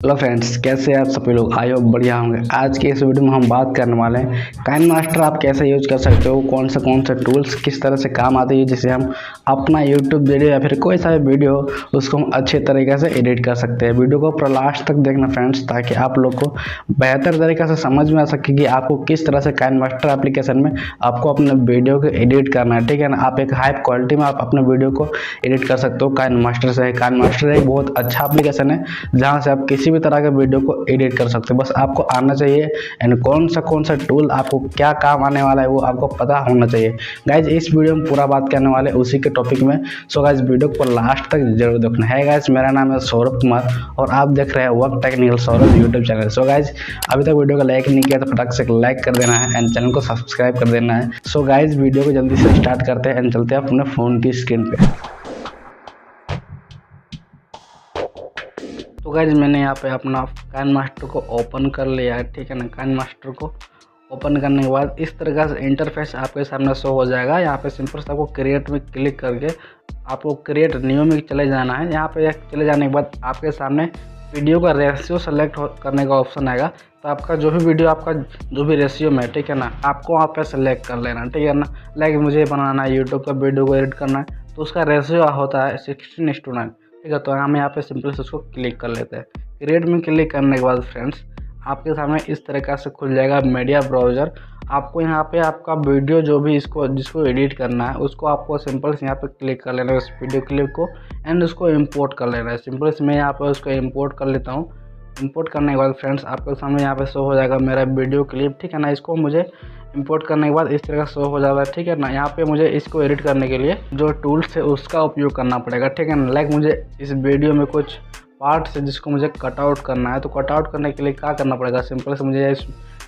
Hello friends, कैसे हैं आप सभी लोग। आई होप बढ़िया होंगे। आज के इस वीडियो में हम बात करने वाले हैं काइनमास्टर आप कैसे यूज कर सकते हो, कौन से टूल्स किस तरह से काम आते हैं जिससे हम अपना यूट्यूब वीडियो या फिर कोई सा भी वीडियो उसको हम अच्छे तरीके से एडिट कर सकते हैं। वीडियो को पूरा लास्ट तक देखना फ्रेंड्स, ताकि आप लोग को बेहतर तरीके से समझ में आ सके कि आपको किस तरह से काइनमास्टर एप्लीकेशन में आपको अपने वीडियो को एडिट करना है। ठीक है ना, आप एक हाई क्वालिटी में आप अपने वीडियो को एडिट कर सकते हो काइनमास्टर से। काइनमास्टर एक बहुत अच्छा एप्लीकेशन है जहाँ से आप किसी भी तरह के वीडियो को एडिट कर सकते हो। बस आपको आना चाहिए एंड कौन सा टूल आपको क्या काम आने वाला है वो आपको पता होना चाहिए। गाइज इस वीडियो में पूरा बात करने वाले उसी के टॉपिक में। सो गाइज वीडियो को लास्ट तक जरूर देखना है। गाइज मेरा नाम है सौरभ कुमार और आप देख रहे हैं work technical Saurabh YouTube channel. So guys अभी तक वीडियो को लाइक नहीं किया तो फटाक से लाइक कर देना है एंड चैनल को सब्सक्राइब कर देना है। सो गाइज वीडियो को जल्दी से स्टार्ट करते हैं एंड चलते हैं अपने फोन की स्क्रीन पे। तो गाइज मैंने यहाँ पे अपना काइनमास्टर को ओपन कर लिया है। ठीक है ना, काइनमास्टर को ओपन करने के बाद इस तरह का इंटरफेस आपके सामने शो हो जाएगा। यहाँ पे सिंपल से आपको क्रिएट में क्लिक करके आपको क्रिएट न्यू में चले जाना है। यहाँ पे चले जाने के बाद आपके सामने वीडियो का रेशियो सेलेक्ट करने का ऑप्शन आएगा। तो आपका जो भी वीडियो आपका जो भी रेशियो में, ठीक है ना, आपको वहाँ पे सेलेक्ट कर लेना। ठीक है ना, लाइक मुझे बनाना है यूट्यूब का वीडियो को एडिट करना है तो उसका रेशियो होता है 16:9। ठीक है, तो हम यहाँ पे सिंपल से उसको क्लिक कर लेते हैं। क्रिएट में क्लिक करने के बाद फ्रेंड्स आपके सामने इस तरीक़ा से खुल जाएगा मीडिया ब्राउज़र। आपको यहाँ पे आपका वीडियो जो भी जिसको एडिट करना है उसको आपको सिंपल से यहाँ पे क्लिक कर लेना है, उस वीडियो क्लिप को, एंड उसको इंपोर्ट कर लेना है। सिंपल से मैं यहाँ पे उसको इंपोर्ट कर लेता हूँ। इंपोर्ट करने के बाद फ्रेंड्स आपके सामने यहाँ पे शो हो जाएगा मेरा वीडियो क्लिप। ठीक है ना, इसको मुझे इंपोर्ट करने के बाद इस तरह का शो हो जाता है। ठीक है ना, यहाँ पे मुझे इसको एडिट करने के लिए जो टूल्स है उसका उपयोग करना पड़ेगा। ठीक है ना, लाइक मुझे इस वीडियो में कुछ पार्ट है जिसको मुझे कट आउट करना है। तो कट आउट करने के लिए क्या करना पड़ेगा, सिंपल से मुझे इस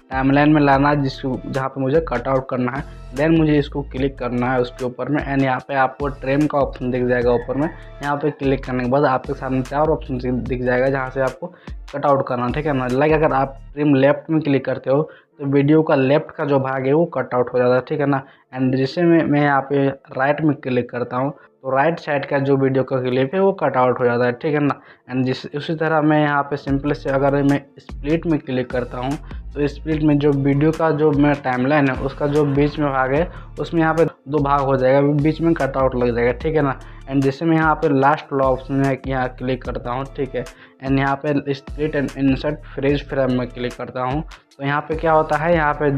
टाइमलाइन में लाना है जिसको जहाँ पे मुझे कट आउट करना है। देन मुझे इसको क्लिक करना है उसके ऊपर में, एंड यहाँ पे आपको ट्रिम का ऑप्शन दिख जाएगा ऊपर में। यहाँ पे क्लिक करने के बाद आपके सामने 4 ऑप्शन दिख जाएगा जहाँ से आपको कट आउट करना। ठीक है ना, लाइक अगर आप ट्रिम लेफ्ट में क्लिक करते हो तो वीडियो का लेफ्ट का जो भाग है वो कट आउट हो जाता है। ठीक है ना, एंड जिससे मैं यहाँ पे राइट में क्लिक करता हूँ तो राइट साइड का जो वीडियो का क्लिप है वो कट आउट हो जाता है। ठीक है ना, एंड उसी तरह मैं यहाँ पे सिंपल से अगर मैं स्प्लिट में क्लिक करता हूँ तो स्प्लिट में जो वीडियो का जो मेरा टाइमलाइन है उसका जो बीच में भाग है उसमें यहाँ पे 2 भाग हो जाएगा, बीच में कट आउट लग जाएगा। ठीक है ना, एंड जैसे मैं यहाँ पे लास्ट वाला ऑप्शन में यहाँ क्लिक करता हूँ, ठीक है, एंड यहाँ पे split and insert freeze frame में क्लिक करता हूँ तो यहाँ पे क्या होता है, यहाँ पे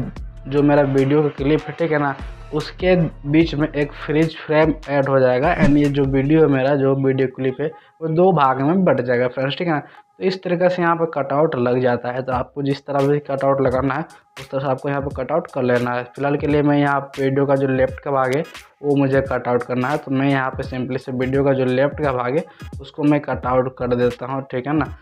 जो मेरा वीडियो का क्लिप है, ठीक है ना, उसके बीच में एक फ्रीज फ्रेम ऐड हो जाएगा एंड ये जो वीडियो है मेरा जो वीडियो क्लिप है वो 2 भाग में बट जाएगा फ्रेंड्स। ठीक है ना, तो इस तरीके से यहाँ पे कटआउट लग जाता है। तो आपको जिस तरह से कटआउट लगाना है उस तरह से आपको यहाँ पे कटआउट कर लेना है। फिलहाल के लिए मैं यहाँ वीडियो का जो लेफ्ट का भाग है वो मुझे कटआउट करना है, तो मैं यहाँ पे सिंपली से वीडियो का जो लेफ्ट का भाग है उसको मैं कटआउट कर देता हूँ। ठीक है ना,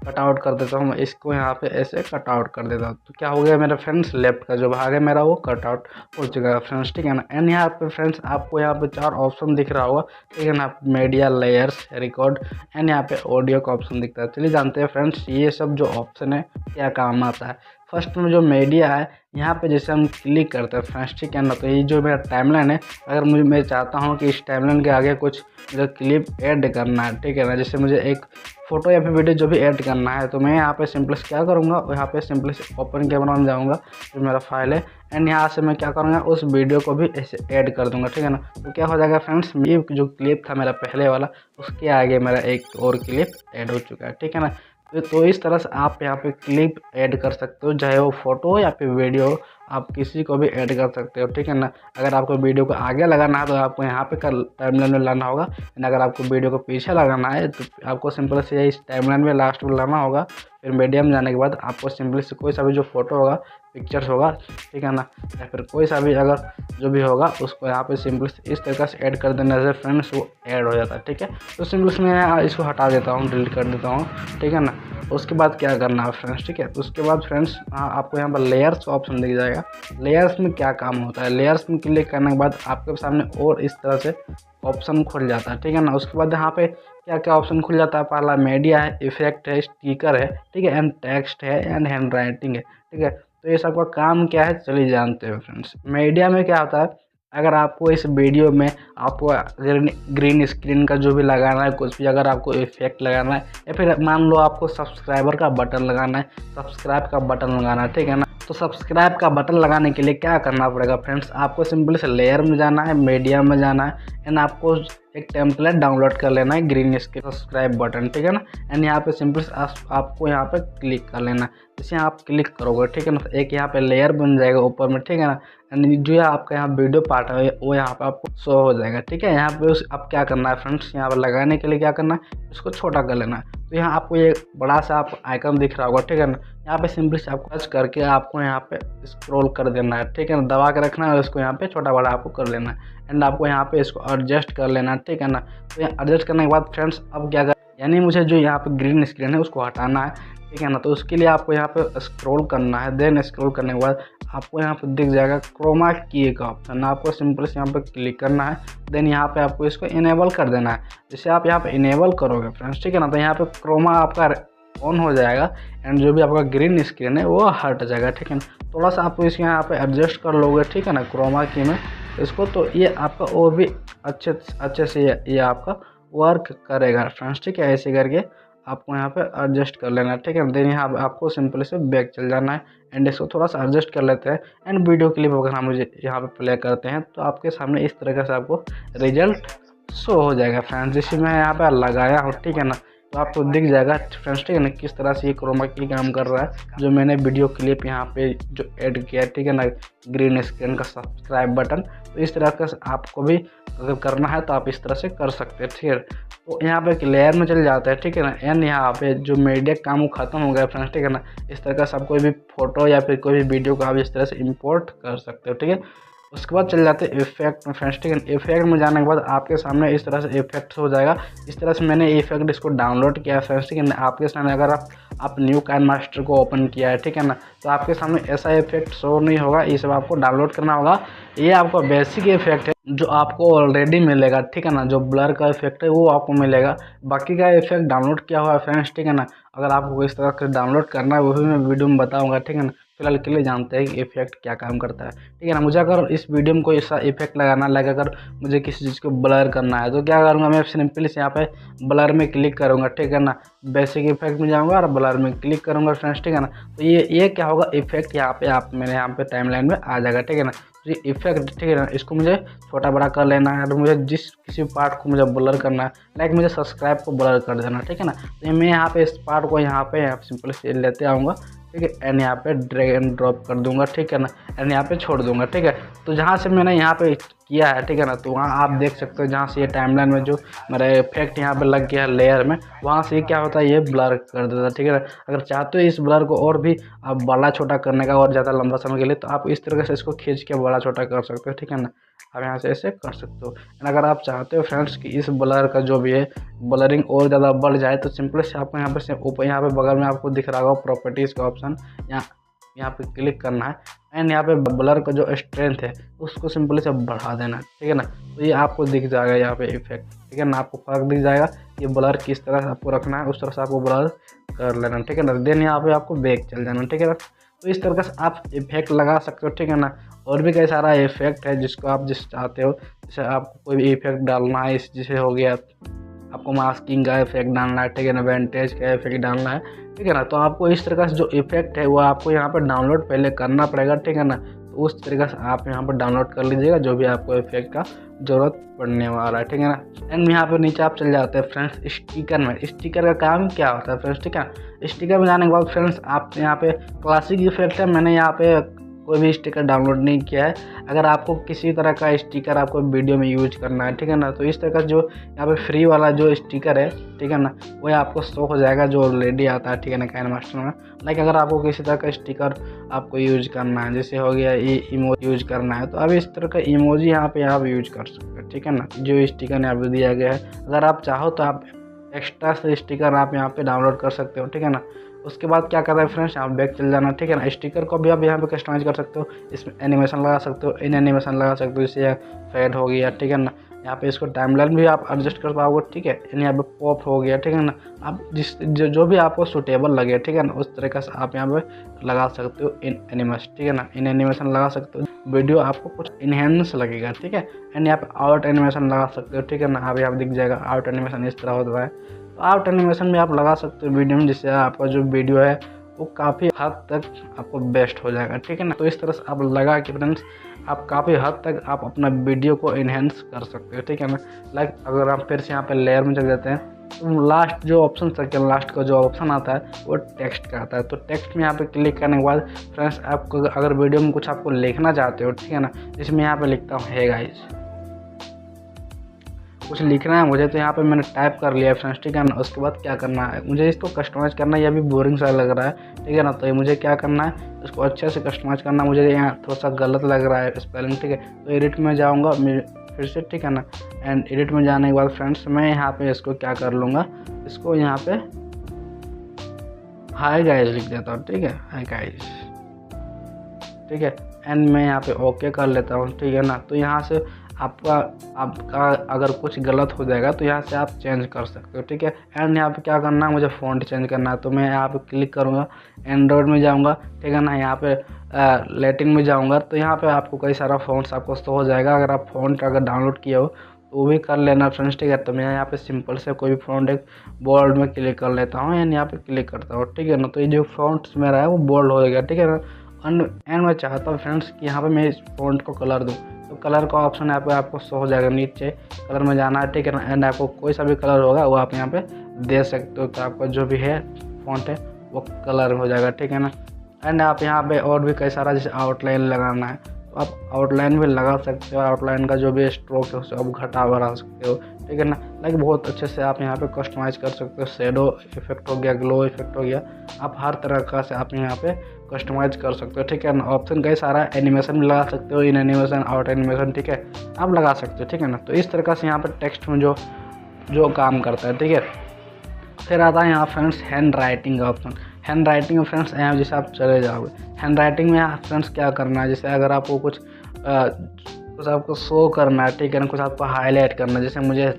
कट आउट कर देता हूँ, इसको यहाँ पे ऐसे कट आउट कर देता हूँ। तो क्या हो गया मेरा फ्रेंड्स, लेफ्ट का जो भाग है मेरा वो कट आउट हो चुका है फ्रेंड्स। ठीक है ना, एंड यहाँ पे फ्रेंड्स आपको यहाँ पे 4 ऑप्शन दिख रहा होगा। ठीक है ना, मीडिया, लेयर्स, रिकॉर्ड एंड यहाँ पे ऑडियो का ऑप्शन दिखता है। चलिए जानते हैं फ्रेंड्स ये सब जो ऑप्शन है क्या काम आता है। फर्स्ट में जो मीडिया है यहाँ पे जैसे हम क्लिक करते हैं फ्रेंड्स, ठीक है ना, तो ये जो मेरा टाइमलाइन है, अगर मैं चाहता हूँ कि इस टाइमलाइन के आगे कुछ जो क्लिप ऐड करना है, ठीक है ना, जैसे मुझे एक फ़ोटो या फिर वीडियो जो भी ऐड करना है तो मैं यहाँ पे सिंपल से क्या करूँगा, यहाँ पे सिंपल से ओपन कैमरा में जाऊँगा जो मेरा फाइल है, एंड यहाँ से मैं क्या करूँगा उस वीडियो को भी ऐसे ऐड कर दूँगा। ठीक है ना, तो क्या हो जाएगा फ्रेंड्स, ये जो क्लिप था मेरा पहले वाला उसके आगे मेरा एक और क्लिप ऐड हो चुका है। ठीक है ना, तो इस तरह से आप यहाँ पे क्लिप ऐड कर सकते हो, चाहे वो फ़ोटो हो या फिर वीडियो हो, आप किसी को भी ऐड कर सकते हो। ठीक है ना, अगर आपको वीडियो को आगे लगाना है तो आपको यहाँ पे टाइमलाइन में लाना होगा, एंड अगर आपको वीडियो को पीछे लगाना है तो आपको सिंपल से इस टाइमलाइन में लास्ट में लाना होगा। फिर मीडियम जाने के बाद आपको सिंपली से कोई सा भी जो फोटो होगा, पिक्चर्स होगा, ठीक है ना, या फिर कोई सा भी अगर जो भी होगा उसको यहाँ पे सिंपल से इस तरीके से ऐड कर देने से फ्रेंड्स वो ऐड हो जाता है। ठीक है, तो सिंपल से मैं इसको हटा देता हूँ, डिलीट कर देता हूँ। ठीक है ना, उसके बाद क्या करना है फ्रेंड्स, ठीक है, तो उसके बाद फ्रेंड्स आपको यहाँ पर लेयर्स का ऑप्शन दिख जाएगा। लेयर्स में क्या काम होता है, लेयर्स में क्लिक करने के बाद आपके सामने और इस तरह से ऑप्शन खुल जाता है। ठीक है ना, उसके बाद यहाँ पे क्या क्या ऑप्शन खुल जाता है, पहला मीडिया है, इफेक्ट है, स्टिकर है, ठीक है, एंड टेक्स्ट है एंड हैंड राइटिंग है। ठीक है, तो ये सबका काम क्या है चलिए जानते हैं फ्रेंड्स। मीडिया में क्या होता है, अगर आपको इस वीडियो में आपको ग्रीन स्क्रीन का जो भी लगाना है, कुछ भी अगर आपको इफेक्ट लगाना है, या फिर मान लो आपको सब्सक्राइबर का बटन लगाना है, सब्सक्राइब का बटन लगाना है, ठीक है ना। तो सब्सक्राइब का बटन लगाने के लिए क्या करना पड़ेगा फ्रेंड्स, आपको सिंपली से लेयर में जाना है, मीडिया में जाना है, एंड आपको एक टेम्पलेट डाउनलोड कर लेना है ग्रीन स्क्रीन सब्सक्राइब बटन, ठीक है ना। एंड यहाँ पे सिंपल आपको यहाँ पे क्लिक कर लेना है। जैसे आप क्लिक करोगे, ठीक है ना, तो एक यहाँ पे लेयर बन जाएगा ऊपर में, ठीक है ना। एंड जो आपका यहाँ वीडियो पार्ट है वो यहाँ पे आपको शो हो जाएगा, ठीक है। यहाँ पे अब क्या करना है फ्रेंड्स, यहाँ पे लगाने के लिए क्या करना है, इसको छोटा कर लेना है। तो यहाँ आपको ये बड़ा सा आप आइकन दिख रहा होगा, ठीक है ना। यहाँ पे सिंपली से आपको टच करके आपको यहाँ पे स्क्रॉल कर देना है, ठीक है ना, दबा के रखना है और इसको यहाँ पे छोटा बड़ा आपको कर लेना है। एंड आपको यहाँ पे इसको एडजस्ट कर लेना है, ठीक है ना। तो यहाँ एडजस्ट करने के बाद फ्रेंड्स अब क्या कर, यानी मुझे जो यहाँ पे ग्रीन स्क्रीन है उसको हटाना है, ठीक है ना। तो उसके लिए आपको यहाँ पे स्क्रॉल करना है। देन स्क्रॉल करने के बाद आपको यहाँ पे दिख जाएगा क्रोमा की का ऑप्शन, आपको सिंपल से यहाँ पे क्लिक करना है। देन यहाँ पे आपको इसको इनेबल कर देना है। जैसे आप यहाँ पे इनेबल करोगे फ्रेंड्स, ठीक है ना, तो यहाँ पे क्रोमा आपका ऑन हो जाएगा एंड जो भी आपका ग्रीन स्क्रीन है वो हट जाएगा, ठीक है ना। थोड़ा सा आप इसको यहाँ पे एडजस्ट कर लोगे, ठीक है ना, क्रोमा की में इसको, तो ये आपका और भी अच्छे से ये आपका वर्क करेगा फ्रेंड्स, ठीक है। ऐसे करके आपको यहाँ पे एडजस्ट कर लेना है, ठीक है। देन यहाँ आपको सिंपली से बैक चल जाना है एंड इसको थोड़ा सा एडजस्ट कर लेते हैं। एंड वीडियो क्लिप अगर हम मुझे यहाँ पे प्ले करते हैं तो आपके सामने इस तरह से आपको रिजल्ट शो हो जाएगा फ्रेंड्स। जैसे मैं यहाँ पे लगाया हूँ, ठीक है ना, तो आपको दिख जाएगा फ्रेंड्स, ठीक है ना, किस तरह से ये क्रोमा की काम कर रहा है। जो मैंने वीडियो क्लिप यहाँ पे जो ऐड किया है, ठीक है ना, ग्रीन स्क्रीन का सब्सक्राइब बटन, तो इस तरह का आपको भी अगर करना है तो आप इस तरह से कर सकते हैं, ठीक है। तो यहाँ पे लेयर में चले जाते हैं, ठीक है ना। एंड यहाँ पे जो मीडिया काम वो खत्म हो गया फ्रेंड्स, ठीक है ना। इस तरह का सब कोई भी फोटो या फिर कोई भी वीडियो को आप इस तरह से इंपोर्ट कर सकते हो, ठीक है। उसके बाद चल जाते हैं इफेक्ट में फ्रेंड्स, ठीक है। इफेक्ट में जाने के बाद आपके सामने इस तरह से इफेक्ट हो जाएगा। इस तरह से मैंने इफेक्ट इसको डाउनलोड किया है फ्रेंड्स, ठीक है। आपके सामने अगर आप न्यू काइनमास्टर को ओपन किया है, ठीक है ना, तो आपके सामने ऐसा इफेक्ट शो नहीं होगा। ये सब आपको डाउनलोड करना होगा। ये आपका बेसिक इफेक्ट है जो आपको ऑलरेडी मिलेगा, ठीक है ना। जो ब्लर का इफेक्ट है वो आपको मिलेगा, बाकी का इफेक्ट डाउनलोड किया हुआ है फ्रेंड्स, ठीक है ना। अगर आपको इस तरह से डाउनलोड करना है वो भी मैं वीडियो में बताऊंगा, ठीक है ना। फिलहाल के लिए जानते हैं कि इफेक्ट क्या काम करता है, ठीक है ना। मुझे अगर इस वीडियो में कोई ऐसा इफेक्ट लगाना लगे, अगर मुझे किसी चीज़ को ब्लर करना है तो क्या करूँगा, मैं सिंपली से यहाँ पे ब्लर में क्लिक करूँगा, ठीक है ना। बेसिक इफेक्ट में जाऊँगा और ब्लर में क्लिक करूँगा फ्रेंड्स, ठीक है ना। तो ये क्या होगा, इफेक्ट यहाँ पे मेरे यहाँ पे टाइमलाइन में आ जाएगा, ठीक है ना। तो ये इफेक्ट, ठीक है ना, इसको मुझे छोटा बड़ा कर लेना है। और मुझे जिस किसी पार्ट को मुझे ब्लर करना है, लाइक मुझे सब्सक्राइब को ब्लर कर देना, ठीक है ना। तो मैं यहाँ पे इस पार्ट को यहाँ पे सिंपल से लेते आऊँगा, ठीक है। एंड यहाँ पे ड्रैग एंड ड्रॉप कर दूंगा, ठीक है ना। एंड यहाँ पे छोड़ दूंगा, ठीक है। तो जहाँ से मैंने यहाँ पे किया है, ठीक है ना, तो वहाँ आप देख सकते हो जहाँ से ये टाइमलाइन में जो मेरा इफेक्ट यहाँ पे लग गया है लेयर में, वहाँ से क्या होता है, ये ब्लर कर देता है, ठीक है ना। अगर चाहते हो इस ब्लर को और भी आप बड़ा छोटा करने का और ज़्यादा लंबा समय के लिए, तो आप इस तरह से इसको खींच के बड़ा छोटा कर सकते हो, ठीक है ना। आप यहाँ से ऐसे कर सकते हो। एंड अगर आप चाहते हो फ्रेंड्स कि इस ब्लर का जो भी है ब्लरिंग और ज़्यादा बढ़ जाए, तो सिंपल से आपको यहाँ पे ऊपर यहाँ पे बगल में आपको दिख रहा होगा प्रॉपर्टीज़ का ऑप्शन, यहाँ पे क्लिक करना है। एंड यहाँ पे ब्लर का जो स्ट्रेंथ है उसको सिंपली से बढ़ा देना है, ठीक है ना। तो ये आपको दिख जाएगा यहाँ पे इफेक्ट, ठीक है ना, आपको फर्क दिख जाएगा। ये ब्लर किस तरह से आपको रखना है उस तरह से आपको ब्लर कर लेना, ठीक है ना। देन यहाँ पे आपको बैक चल जाना, ठीक है ना। तो इस तरह से आप इफेक्ट लगा सकते हो, ठीक है ना। और भी कई सारा इफेक्ट है जिसको आप चाहते हो, जैसे आपको कोई भी इफेक्ट डालना है, जैसे हो गया आपको मास्किंग का इफेक्ट डालना है, ठीक है ना, वेंटेज का इफेक्ट डालना है, ठीक है ना। तो आपको इस तरह का जो इफेक्ट है वो आपको यहाँ पर डाउनलोड पहले करना पड़ेगा, ठीक है ना। तो उस तरीके से आप यहाँ पर डाउनलोड कर लीजिएगा जो भी आपको इफेक्ट का ज़रूरत पड़ने वाला है, ठीक है ना। एंड यहाँ पे नीचे आप चल जाते हैं फ्रेंड्स स्टिकर में। स्टिकर का काम क्या होता है फ्रेंड्स, ठीक है। स्टिकर में जाने के बाद फ्रेंड्स आप यहाँ पे क्लासिक इफेक्ट है, मैंने यहाँ पे कोई भी स्टिकर डाउनलोड नहीं किया है। अगर आपको किसी तरह का स्टिकर आपको वीडियो में यूज करना है, ठीक है ना, तो इस तरह का जो यहाँ पे फ्री वाला जो स्टिकर है, ठीक है ना, वो आपको शो हो जाएगा जो ऑलरेडी आता है, ठीक है ना, काइनमास्टर में। लाइक अगर आपको किसी तरह का स्टिकर आपको यूज करना है, जैसे हो गया ये इमोजी यूज करना है, तो अब इस तरह का इमोजी यहाँ पे आप यूज कर सकते हैं, ठीक है ना, जो स्टिकर यहाँ पे दिया गया है। अगर आप चाहो तो आप एक्स्ट्रा से स्टिकर आप यहाँ पे डाउनलोड कर सकते हो, ठीक है ना। उसके बाद क्या करना है फ्रेंड्स, आप बैक चल जाना, ठीक है ना। स्टिकर को भी आप यहाँ पे कस्टमाइज कर सकते हो, इसमें एनिमेशन लगा सकते हो, इन एनिमेशन लगा सकते हो, जैसे फेड हो गया, ठीक है ना, यहाँ पे इसको टाइमलाइन भी आप एडजस्ट कर पाओगे, ठीक है। एंड यहाँ पे पॉप हो गया, ठीक है ना। आप जो भी आपको सूटेबल लगे, ठीक है ना, उस तरीके से आप यहाँ पे लगा सकते हो इन एनिमेशन, ठीक है ना। इन एनिमेशन लगा सकते हो, वीडियो आपको कुछ इनहेंस लगेगा, ठीक है। एंड यहाँ पे आउट एनिमेशन लगा सकते हो, ठीक है ना। आप यहाँ दिख जाएगा आउट एनिमेशन इस तरह होता है। तो आउट एनिमेशन भी आप लगा सकते हो वीडियो में, जिससे आपका जो वीडियो है वो काफ़ी हद तक आपको बेस्ट हो जाएगा, ठीक है ना। तो इस तरह से आप लगा के फ्रेंड्स आप काफ़ी हद तक आप अपना वीडियो को इन्हेंस कर सकते हो, ठीक है ना। लाइक अगर आप फिर से यहाँ पे लेयर में चल जाते हैं तो लास्ट जो ऑप्शन सेकंड लास्ट का जो ऑप्शन आता है वो टेक्स्ट का आता है। तो टेक्स्ट में यहाँ पे क्लिक करने के बाद फ्रेंड्स आपको अगर वीडियो में कुछ आपको लिखना चाहते हो, ठीक है ना, जिसमें यहाँ पे लिखता हूँ हे गाइस, कुछ लिखना है मुझे, तो यहाँ पे मैंने टाइप कर लिया फ्रेंड्स, ठीक है ना। उसके बाद क्या करना है, मुझे इसको कस्टमाइज़ करना है, ये अभी बोरिंग सा लग रहा है, ठीक है ना। तो ये मुझे क्या करना है, इसको अच्छे से कस्टमाइज़ करना है। मुझे यहाँ थोड़ा सा गलत लग रहा है स्पेलिंग, ठीक है। तो एडिट में जाऊँगा फिर से, ठीक है ना। एंड एडिट में जाने के बाद फ्रेंड्स मैं यहाँ पे इसको क्या कर लूँगा, इसको यहाँ पे हाय गाइस लिख देता हूँ, ठीक है, हाय गाइस, ठीक है। एंड मैं यहाँ पे ओके कर लेता हूँ, ठीक है ना। तो यहाँ से आपका अगर कुछ गलत हो जाएगा तो यहाँ से आप चेंज कर सकते हो, ठीक है। एंड यहाँ पे क्या करना है, मुझे फ़ॉन्ट चेंज करना है। तो मैं यहाँ पे क्लिक करूँगा, एंड्रॉयड में जाऊँगा, ठीक है ना। यहाँ पे लैटिन में जाऊँगा, तो यहाँ पे आपको कई सारा फ़ॉन्ट्स आपको शो हो जाएगा। अगर आप फ़ॉन्ट अगर डाउनलोड किए हो तो वो भी कर लेना फ्रेंड्स, ठीक है। तो मैं यहाँ पे सिंपल से कोई भी फ़ॉन्ट एक बोल्ड में क्लिक कर लेता हूँ एंड यहाँ पे क्लिक करता हूँ, ठीक है ना। तो ये जो फ़ॉन्ट्स मेरा है वो बोल्ड हो जाएगा, ठीक है ना। एंड मैं चाहता हूँ फ्रेंड्स कि यहाँ पे मैं इस फ़ॉन्ट को कलर दूँ, तो कलर का ऑप्शन यहाँ पे आपको शो हो जाएगा, नीचे कलर में जाना है, ठीक है ना। एंड आपको कोई सा भी कलर होगा वो आप यहाँ पे दे सकते हो, तो आपका जो भी है फ़ॉन्ट है वो कलर हो जाएगा, ठीक है ना। एंड आप यहाँ पे और भी कई सारा जैसे आउटलाइन लगाना है तो आप आउटलाइन भी लगा सकते हो। आउटलाइन का जो भी स्ट्रोक है उसे आप घटा बढ़ा सकते हो, ठीक है ना। लाइक बहुत अच्छे से आप यहाँ पे कस्टमाइज़ कर सकते हो। शेडो इफेक्ट हो गया, ग्लो इफेक्ट हो गया, आप हर तरह का से आप यहाँ पे कस्टमाइज़ कर सकते हो, ठीक है ना। ऑप्शन कई सारा एनिमेशन भी लगा सकते हो, इन एनिमेशन, आउट एनिमेशन, ठीक है, आप लगा सकते हो, ठीक है ना। तो इस तरह से यहाँ पर टेक्स्ट में जो काम करता है, ठीक है। फिर आता है यहाँ फ्रेंड्स हैंड राइटिंग का ऑप्शन। हैंड राइटिंग में फ्रेंड्स यहाँ जैसे आप चले जाओगे, हैंड राइटिंग में यहाँ फ्रेंड्स क्या करना है, जैसे अगर आपको कुछ आपको शो करना है, ठीक है ना, कुछ आपको हाईलाइट करना है, जैसे मुझे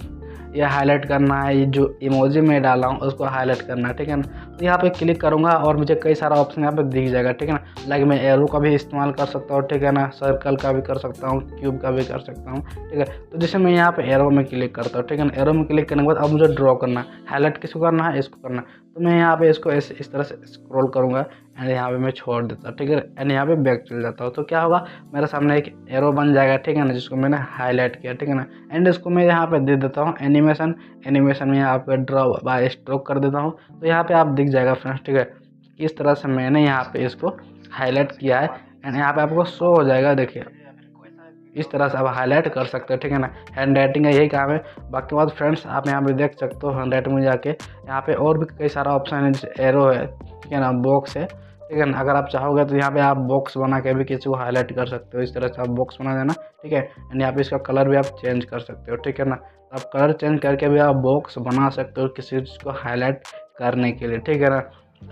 ये हाईलाइट करना है, ये जो इमोजी में डाला हूँ उसको हाईलाइट करना है, ठीक है ना। तो यहाँ पे क्लिक करूँगा और मुझे कई सारा ऑप्शन यहाँ पे दिख जाएगा, ठीक है ना। लाइक मैं एरो का भी इस्तेमाल कर सकता हूँ, ठीक है ना, सर्कल का भी कर सकता हूँ, क्यूब का भी कर सकता हूँ, ठीक है। तो जैसे मैं यहाँ पे एरो में क्लिक करता हूँ, ठीक है ना। एरो में क्लिक करने के बाद अब मुझे ड्रॉ करना है, हाईलाइट किसको करना है, इसको करना है। तो मैं यहाँ पे इसको इस तरह से स्क्रॉल करूँगा एंड यहाँ पे मैं छोड़ देता हूँ, ठीक है। एंड यहाँ पे बैक चल जाता हूँ, तो क्या होगा, मेरे सामने एक एरो बन जाएगा, ठीक है ना, जिसको मैंने हाईलाइट किया, ठीक है ना। एंड इसको मैं यहाँ पे दे देता हूँ एनिमेशन। एनिमेशन में यहाँ पे ड्रॉ बाय स्ट्रोक कर देता हूँ, तो यहाँ पे आप दिख जाएगा फ्रेंड्स, ठीक है, किस तरह से मैंने यहाँ पे इसको हाईलाइट किया है। एंड यहाँ पे आपको शो हो जाएगा, देखिए इस तरह से आप हाईलाइट कर सकते हो, ठीक है ना। हैंड राइटिंग का यही काम है। बाकी बात फ्रेंड्स आप यहाँ पे देख सकते हो हैंड राइटिंग में जाके, यहाँ पे और भी कई सारा ऑप्शन है, जैसे एरो है, ठीक है ना, बॉक्स है, ठीक है ना। अगर आप चाहोगे तो यहाँ पे आप बॉक्स बना के भी किसी को हाईलाइट कर सकते हो, इस तरह से आप बॉक्स बना देना, ठीक है। एंड यहाँ पे इसका कलर भी आप चेंज कर सकते हो, ठीक है ना। आप कलर चेंज करके भी आप बॉक्स बना सकते हो किसी चीज़ को हाईलाइट करने के लिए, ठीक है ना।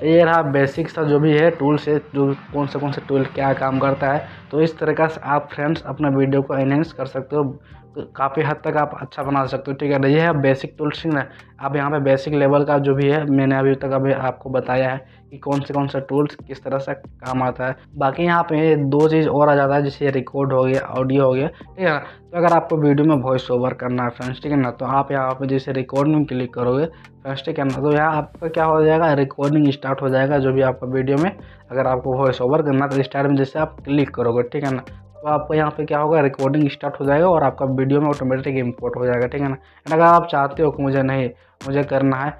ये रहा बेसिक सा जो भी है टूल्स है, जो कौन से टूल क्या काम करता है। तो इस तरह से आप फ्रेंड्स अपना वीडियो को एनहेंस कर सकते हो, काफ़ी हद तक आप अच्छा बना सकते हो, ठीक है ना। ये है बेसिक टूल्स ना। अब यहाँ पे बेसिक लेवल का जो भी है मैंने अभी तक आपको बताया है कि कौन से टूल्स किस तरह से काम आता है। बाकी यहाँ पे दो चीज़ और आ जाता है, जैसे रिकॉर्ड हो गया, ऑडियो हो गया, ठीक है ना। तो अगर आपको वीडियो में वॉइस ओवर करना है फ्रेंड्स, ठीक है ना, तो आप यहाँ पे जैसे रिकॉर्डिंग में क्लिक करोगे फ्रेंड्स, ठीक है ना, तो यहाँ आपका क्या हो जाएगा, रिकॉर्डिंग स्टार्ट हो जाएगा। जो भी आपका वीडियो में अगर आपको वॉइस ओवर करना तो स्टार्ट में जैसे आप क्लिक करोगे, ठीक है ना, तो आपको यहाँ पे क्या होगा, रिकॉर्डिंग स्टार्ट हो जाएगा और आपका वीडियो में ऑटोमेटिक इंपोर्ट हो जाएगा, ठीक है ना। एंड अगर आप चाहते हो कि मुझे करना है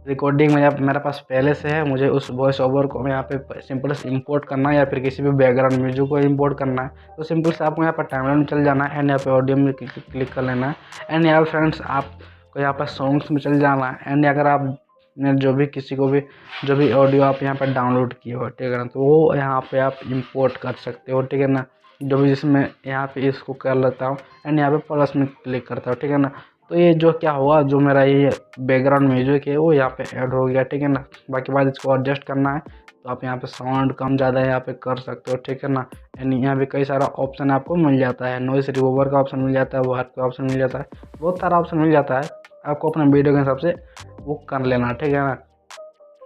रिकॉर्डिंग में, मेरे पास पहले से है, मुझे उस वॉइस ओवर को यहाँ पे सिंपल से इंपोर्ट करना है या फिर किसी भी बैकग्राउंड म्यूजिक को इंपोर्ट करना है, तो सिंपल से आपको यहाँ पर टाइमलाइन में चल जाना है एंड यहाँ पे ऑडियो में क्लिक कर लेना है। एंड यहाँ फ्रेंड्स आपको यहाँ पर सॉन्ग्स में चल जाना है। एंड अगर आप जो भी ऑडियो आप यहाँ पर डाउनलोड किए हो, ठीक है ना, तो वो यहाँ पे आप इंपोर्ट कर सकते हो, ठीक है ना। जो भी जिसमें यहाँ पे इसको कर लेता हूँ एंड यहाँ पे प्लस में क्लिक करता हूँ, ठीक है ना। तो ये जो क्या हुआ, जो मेरा ये बैकग्राउंड म्यूजिक है वो यहाँ पे ऐड हो गया, ठीक है ना। बाकी बात इसको एडजस्ट करना है तो आप यहाँ पे साउंड कम ज़्यादा यहाँ पे कर सकते हो, ठीक है ना। यानी यहाँ पे कई सारा ऑप्शन आपको मिल जाता है, नॉइस रिमूवर का ऑप्शन मिल जाता है, वाइट का ऑप्शन मिल जाता है, बहुत सारा ऑप्शन मिल जाता है। आपको अपने वीडियो के हिसाब से वो कर लेना, ठीक है ना।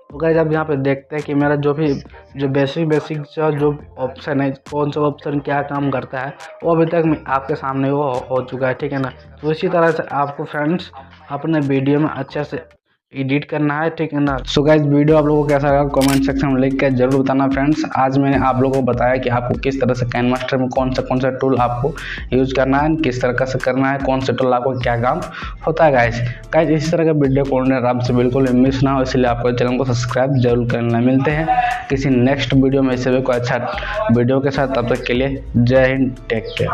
तो गाइस अब यहाँ पे देखते हैं कि मेरा जो बेसिक जो ऑप्शन है, कौन सा ऑप्शन क्या काम करता है, वो अभी तक आपके सामने वो हो चुका है, ठीक है ना। तो इसी तरह से आपको फ्रेंड्स अपने वीडियो में अच्छे से एडिट करना है, ठीक है ना। सो गाइस वीडियो आप लोगों को कैसा लगा कमेंट सेक्शन में लिख के जरूर बताना फ्रेंड्स। आज मैंने आप लोगों को बताया कि आपको किस तरह से काइनमास्टर में कौन सा टूल आपको यूज करना है, किस तरह से करना है, कौन सा टूल आपको क्या काम होता है। गाइस इस तरह का वीडियो कॉन्टेंट आपसे बिल्कुल मिस ना हो, इसलिए आपको चैनल को सब्सक्राइब जरूर करना। मिलते हैं किसी नेक्स्ट वीडियो में इससे भी कोई अच्छा वीडियो के साथ, तब तक के लिए जय हिंद, टेक केयर।